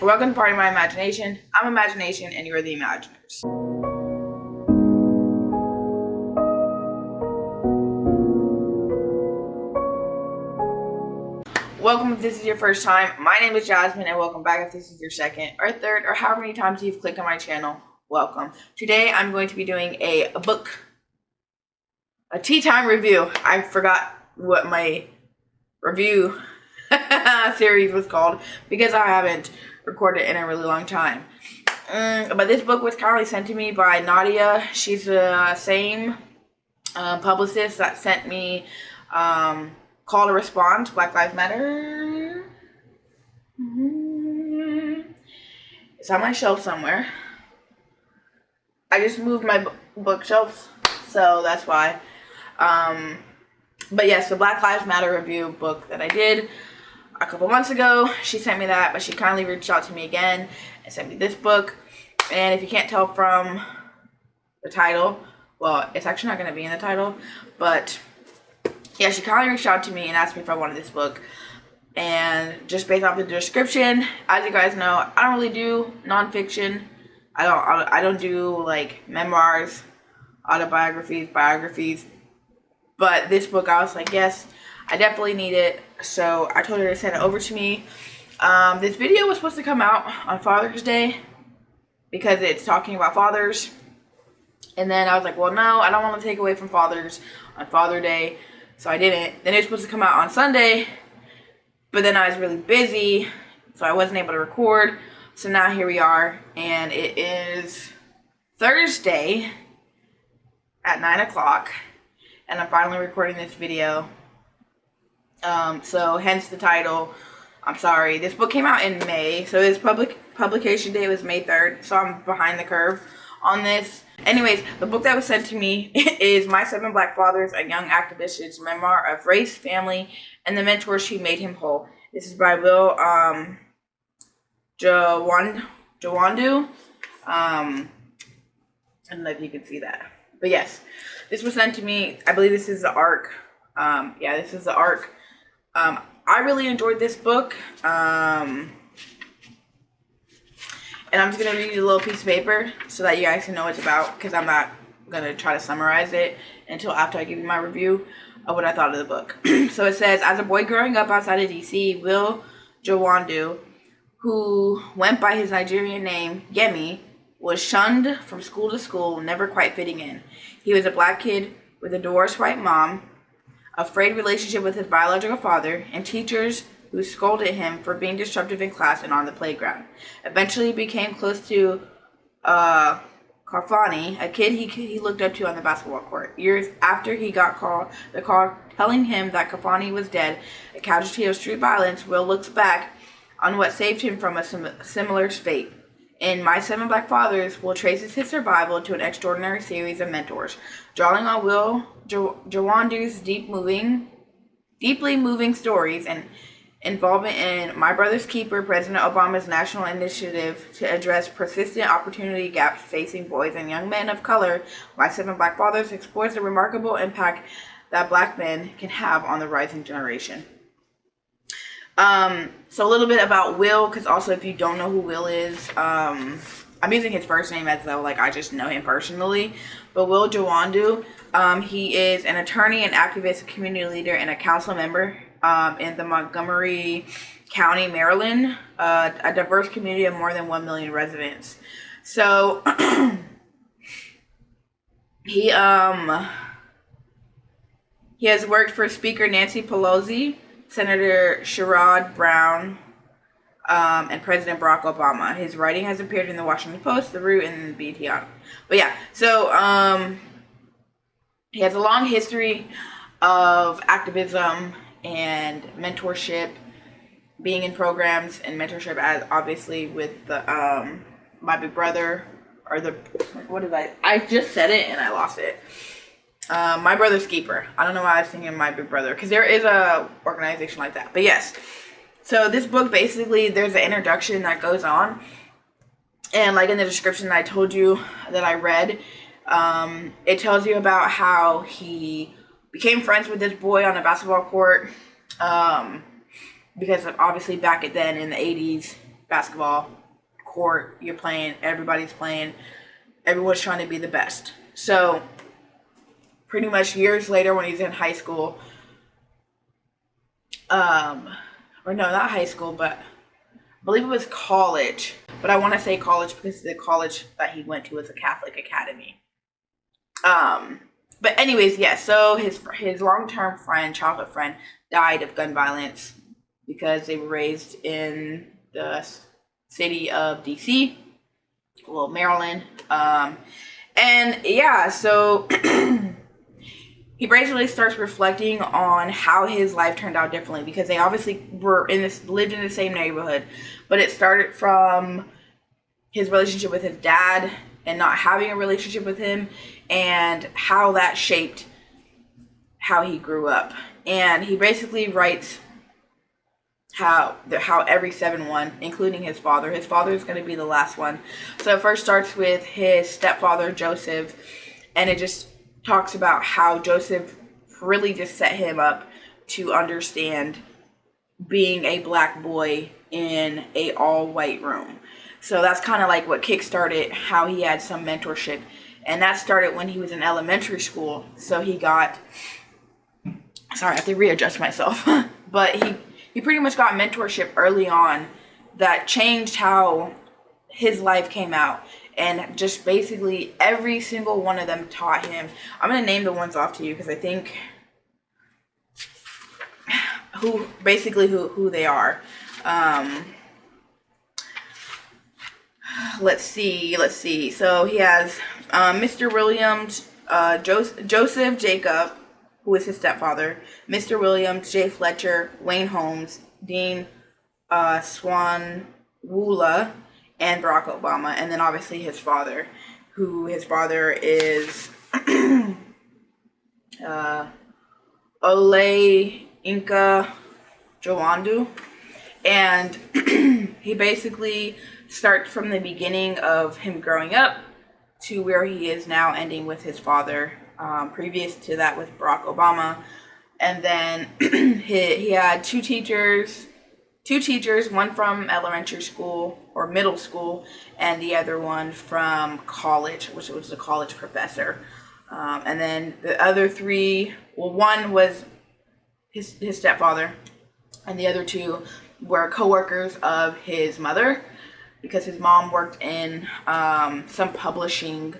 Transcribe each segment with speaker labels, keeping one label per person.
Speaker 1: Welcome to Party of My Imagination. I'm Imagination and you're the Imaginers. Welcome if this is your first time. My name is Jasmine and welcome back if this is your second or third or however many times you've clicked on my channel. Welcome. Today I'm going to be doing a tea time review. I forgot what my review series was called because I haven't recorded in a really long time. But this book was kindly sent to me by Nadia. She's the same publicist that sent me Call to Response, Black Lives Matter. It's on my shelf somewhere. I just moved my bookshelves, so that's why. But yes, the Black Lives Matter review book that I did a couple months ago, she sent me that, but she kindly reached out to me again and sent me this book. And if you can't tell from the title, well, it's actually not going to be in the title, but yeah, she kindly reached out to me and asked me if I wanted this book. And just based off the description, as you guys know, I don't really do nonfiction. I don't do like memoirs, autobiographies, biographies. But this book, I was like, yes, I definitely need it. So I told her to send it over to me. This video was supposed to come out on Father's Day because it's talking about fathers. And then I was like, well, no, I don't want to take away from fathers on Father Day. So I didn't. Then it was supposed to come out on Sunday. But then I was really busy. So I wasn't able to record. So now here we are. And it is Thursday at 9 o'clock. And I'm finally recording this video. So hence the title. I'm sorry. This book came out in May. So its publication date was May 3rd. So I'm behind the curve on this. Anyways, the book that was sent to me is My 7 Black Fathers, a Young Activist's Memoir of Race, Family, and the Mentors Who Made Him Whole. This is by Will Jawando. I don't know if you can see that. But yes, this was sent to me. I believe this is the ARC. Yeah, this is the ARC. I really enjoyed this book. And I'm just going to read you a little piece of paper so that you guys can know what it's about, because I'm not going to try to summarize it until after I give you my review of what I thought of the book. So it says, as a boy growing up outside of D.C., Will Jawando, who went by his Nigerian name, Yemi, was shunned from school to school, never quite fitting in. He was a black kid with a divorced white mom, a frayed relationship with his biological father, and teachers who scolded him for being disruptive in class and on the playground. Eventually, he became close to Kafani, a kid he looked up to on the basketball court. Years after he got the call telling him that Kafani was dead, a casualty of street violence, Will looks back on what saved him from a similar fate. In My 7 Black Fathers, Will traces his survival to an extraordinary series of mentors, drawing on Will Jawando's deeply moving stories and involvement in My Brother's Keeper, President Obama's national initiative to address persistent opportunity gaps facing boys and young men of color. My 7 Black Fathers explores the remarkable impact that black men can have on the rising generation. So a little bit about Will, because also if you don't know who Will is, I'm using his first name as though like I just know him personally. But Will Jawando, he is an attorney, an activist, a community leader, and a council member in the Montgomery County, Maryland, a diverse community of more than 1 million residents. So he has worked for Speaker Nancy Pelosi, Senator Sherrod Brown, and President Barack Obama. His writing has appeared in the Washington Post, The Root, and BT. But yeah, so he has a long history of activism and mentorship, being in programs and mentorship, as obviously with the My Big Brother, or the, what did I just said it and I lost it. My Brother's Keeper. I don't know why I was thinking My Big Brother, because there is a organization like that. But yes, so this book, basically, there's an introduction that goes on, and like in the description that I told you that I read, it tells you about how he became friends with this boy on a basketball court, because obviously back then in the 80s, basketball court, you're playing, everybody's playing, everyone's trying to be the best. So pretty much years later when he's in high school, or no, not high school, but I believe it was college, but I want to say college because the college that he went to was a Catholic academy. But anyways, yeah, so his long-term friend, childhood friend, died of gun violence because they were raised in the city of DC, well, Maryland. And yeah, so he basically starts reflecting on how his life turned out differently because they obviously lived in the same neighborhood, but it started from his relationship with his dad and not having a relationship with him, and how that shaped how he grew up. And he basically writes how every 7-1, including his father is going to be the last one. So it first starts with his stepfather, Joseph, and it just talks about how Joseph really just set him up to understand being a black boy in a all-white room. So that's kind of like what kickstarted how he had some mentorship. And that started when he was in elementary school. So he got, sorry, I have to readjust myself. But he pretty much got mentorship early on that changed how his life came out. And just basically every single one of them taught him. I'm going to name the ones off to you because I think who they are. Let's see. So he has Mr. Williams, Joseph Jacob, who is his stepfather, Mr. Williams, Jay Fletcher, Wayne Holmes, Dean Swanwula, and Barack Obama, and then obviously his father, is Ole Inca Jawando. And he basically starts from the beginning of him growing up to where he is now, ending with his father, previous to that with Barack Obama. And then he had two teachers, one from elementary school or middle school, and the other one from college, which was a college professor. And then the other three, well, one was his stepfather, and the other two were co-workers of his mother, because his mom worked in some publishing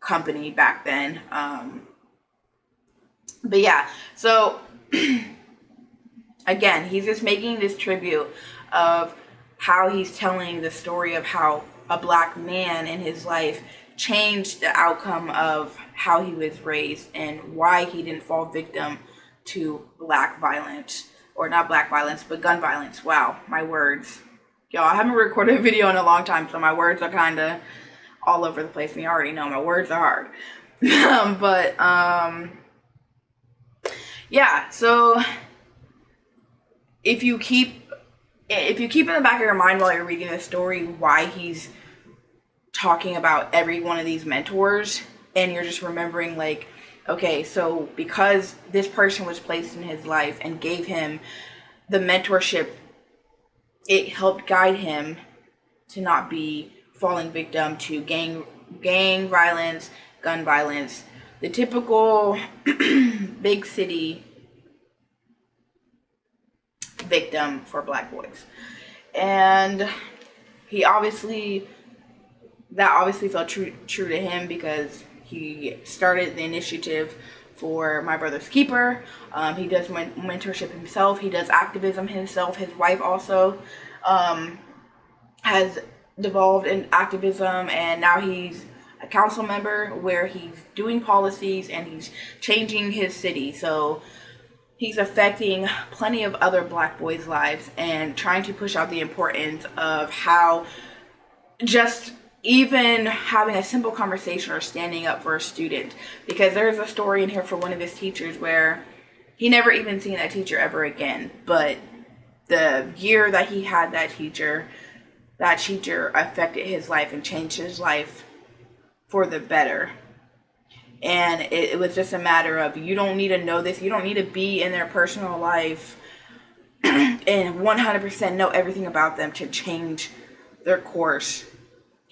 Speaker 1: company back then. But yeah, so again, he's just making this tribute of how he's telling the story of how a black man in his life changed the outcome of how he was raised and why he didn't fall victim to black violence, or not black violence, but gun violence. Wow, my words. Y'all, I haven't recorded a video in a long time, so my words are kind of all over the place. And you already know my words are hard. Yeah, so if you keep in the back of your mind while you're reading the story why he's talking about every one of these mentors, and you're just remembering, like, okay, so because this person was placed in his life and gave him the mentorship, it helped guide him to not be falling victim to gang violence, gun violence, the typical big city victim for black boys. And that obviously felt true to him, because he started the initiative for My Brother's Keeper. He does mentorship himself. He does activism himself. His wife also has devolved in activism, and now he's a council member where he's doing policies and he's changing his city. So he's affecting plenty of other black boys' lives and trying to push out the importance of how just even having a simple conversation or standing up for a student. Because there's a story in here for one of his teachers where he never even seen that teacher ever again. But the year that he had that teacher affected his life and changed his life for the better. And it was just a matter of, you don't need to know this. You don't need to be in their personal life and 100% know everything about them to change their course.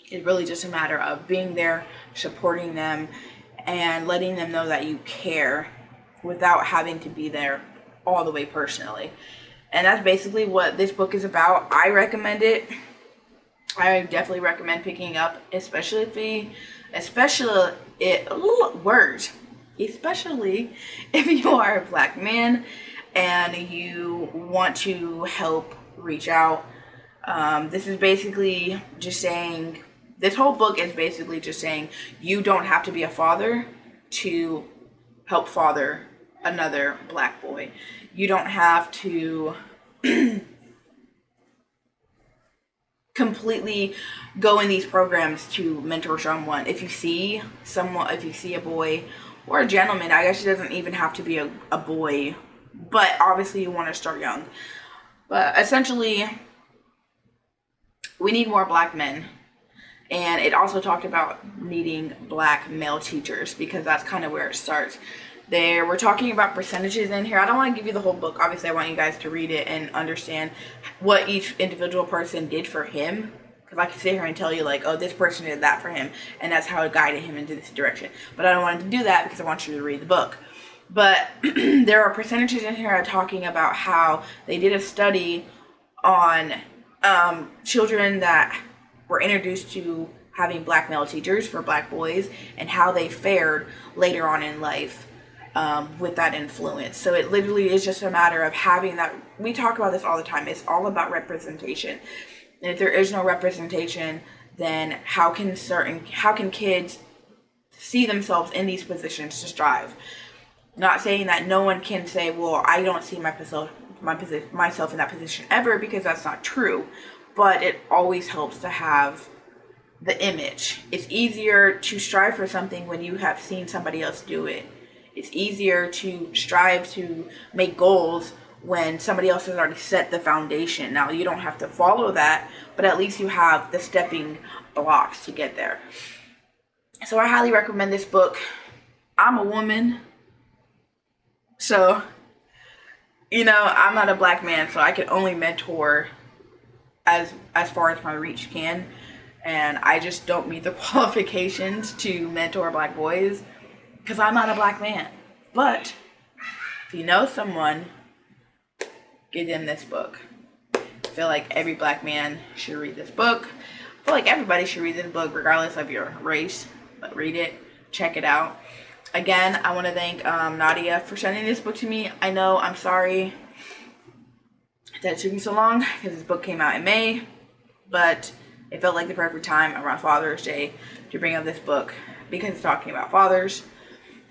Speaker 1: It's really just a matter of being there, supporting them, and letting them know that you care without having to be there all the way personally. And that's basically what this book is about. I recommend it. I definitely recommend picking up, especially if you are a black man and you want to help reach out. This is basically just saying, this whole book is basically just saying you don't have to be a father to help father another black boy. You don't have to completely go in these programs to mentor someone. If you see a boy or a gentleman, I guess it doesn't even have to be a boy, but obviously you want to start young. But essentially, we need more black men. And it also talked about needing black male teachers, because that's kind of where it starts. We're talking about percentages in here. I don't want to give you the whole book. Obviously, I want you guys to read it and understand what each individual person did for him. Because I can sit here and tell you, like, oh, this person did that for him, and that's how it guided him into this direction. But I don't want to do that because I want you to read the book. But there are percentages in here talking about how they did a study on children that were introduced to having black male teachers for black boys and how they fared later on in life with that influence. So it literally is just a matter of having that. We talk about this all the time. It's all about representation. And if there is no representation, then how can kids see themselves in these positions to strive? Not saying that no one can say, well, I don't see myself in that position ever, because that's not true. But it always helps to have the image. It's easier to strive for something when you have seen somebody else do it. It's easier to strive to make goals when somebody else has already set the foundation. Now, you don't have to follow that, but at least you have the stepping blocks to get there. So I highly recommend this book. I'm a woman, so, I'm not a black man, so I can only mentor as far as my reach can, and I just don't meet the qualifications to mentor black boys because I'm not a black man. But if you know someone, give them this book. I feel like every black man should read this book. I feel like everybody should read this book regardless of your race. But read it, check it out. Again, I want to thank Nadia for sending this book to me. I know, I'm sorry that it took me so long because this book came out in May, but it felt like the perfect time around Father's Day to bring up this book because it's talking about fathers,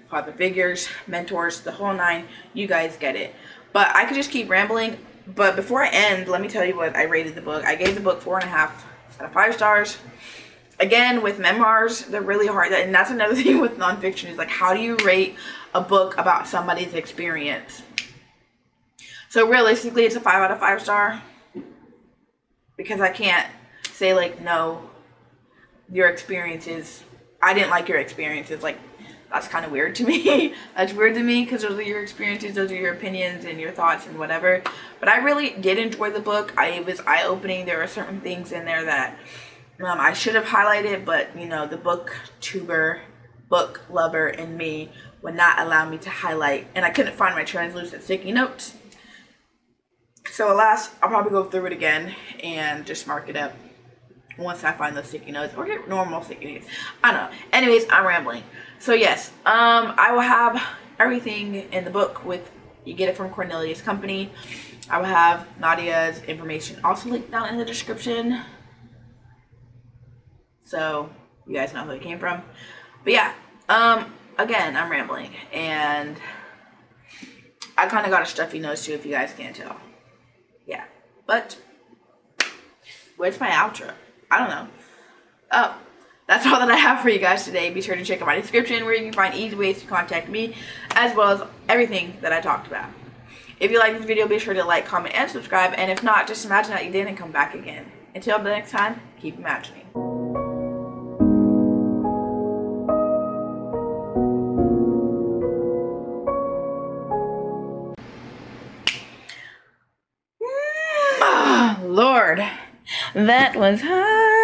Speaker 1: father figures, mentors, the whole nine. You guys get it. But I could just keep rambling. But before I end, let me tell you what I rated the book. I gave the book 4.5 out of 5 stars. Again, with memoirs, they're really hard. And that's another thing with nonfiction is like, how do you rate a book about somebody's experience? So realistically, it's a 5 out of 5 star. Because I can't say like, no, your experiences, I didn't like your experiences. Like, that's kind of weird to me. That's weird to me because those are your experiences, those are your opinions and your thoughts and whatever. But I really did enjoy the book. It was eye-opening. There were certain things in there that I should have highlighted, but the booktuber, book lover in me would not allow me to highlight. And I couldn't find my translucent sticky notes. So alas, I'll probably go through it again and just mark it up once I find those sticky notes, or get normal sticky notes. I don't know. Anyways, I'm rambling. So yes, I will have everything in the book you get it from Coriolis Company. I will have Nadia's information also linked down in the description, so you guys know who it came from. But yeah, again, I'm rambling, and I kind of got a stuffy nose too, if you guys can't tell. Yeah, but where's my outro? I don't know. Oh, that's all that I have for you guys today. Be sure to check out my description where you can find easy ways to contact me, as well as everything that I talked about. If you like this video, be sure to like, comment, and subscribe. And if not, just imagine that you did and come back again. Until the next time, keep imagining. That was hard.